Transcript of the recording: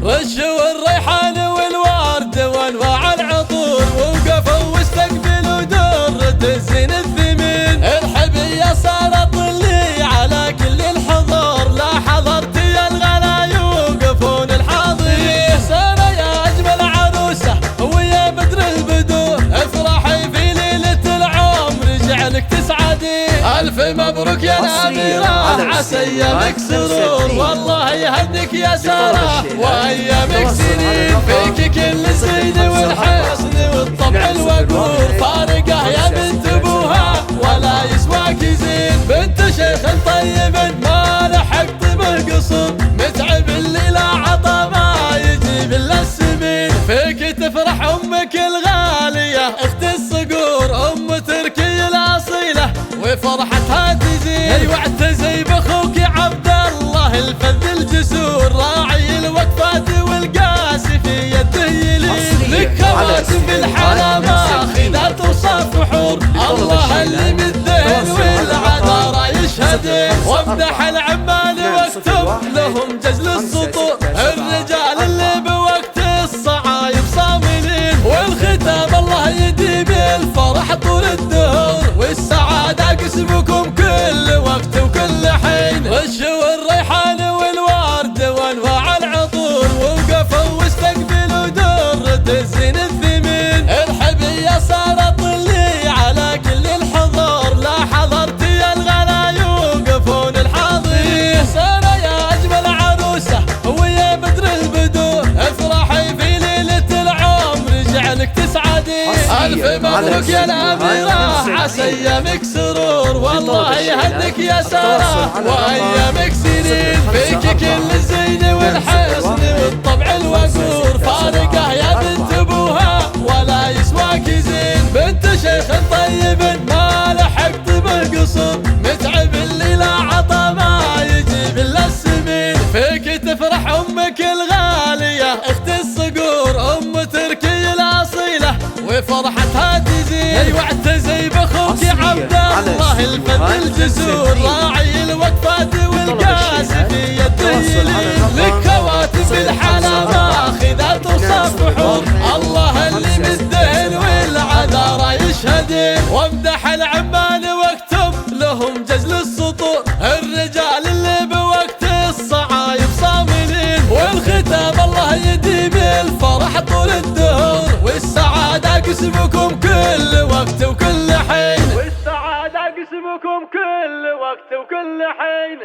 رشوا الريحان والورد وانواع العطور، ووقفوا واستقبلوا درة الزين الثمين. الحبية صارت طلي على كل الحضور، لا حضرت يا الغلا يوقفون الحاضرين. سارة يا أجمل عروسة ويا بدر البدور، افرحي في ليلة العمر جعلك تسعدي. ألف مبروك يا الأميرة عسى أيامك سرور، والله يهنيك يا سارة وأيامك سنين. فيك كل الزين والحسن والطبع الوقور، فارقة يا بنت أبوها ولا يسواك زين. بنت شيخ طيب ما لحق طيبه قصر، متعب اللي لا عطا ما يجيب إلا السمين. فيك تفرح أمك الغالية أخت الصقور، أم تركي الأصيلة وفرحتها تزين. واعتزي بأخوك عبد الله الفذ الجسور، راعي الوقفات والقاسي في يده يلين. لك خواتم بالحلا ماخذات وصف حور، الله اللي بالذهن والعذارى يشهدين. وامدح العمال واكتب لهم جزل السطور، الرجال اللي بوقت الصعايب صاملين. والختام الله يديم الفرح طول الدهور، والسعادة قسمكم كل وقت وكل حين. رشوا الريحان والورد وانواع العطور، ووقفوا واستقبلوا درة الزين الثمين. الحبية صارت طلي على كل الحضور، لا حضرت يا الغلا يوقفون الحاضرين. سارة يا أجمل عروسة ويا بدر البدور، افرحي في ليلة العمر جعلك تسعدي. ألف مبروك يا الأميرة عسى أيامك سرور، والله يهنيك يا سارة وأيامك سنين. فيك كل الزين والحسن والطبع الوقور، فارقة يا بنت أبوها ولا يسواك زين. بنت شيخ طيب ما لحق طيبه قصر، متعب اللي لا عطا ما يجيب إلا السمين. فيك تفرح أمك الغالية أخت الصقور، أم تركي الأصيلة وفرحتها تزين. واعتزي بأخوك عبد الله الفذ الجسور، راعي الوقفات والقاسي في يده يلين. لك خواتم بالحلا ماخذات وصف حور، الله اللي بالذهن والعذارى يشهدين. وامدح العمال واكتب لهم جزل السطور، الرجال اللي بوقت الصعايب صاملين. والختام الله يديم الفرح طول الدهور، والسعادة قسمكم كل وقت وكل حين. والسعادة قسمكم كل وقت وكل حين.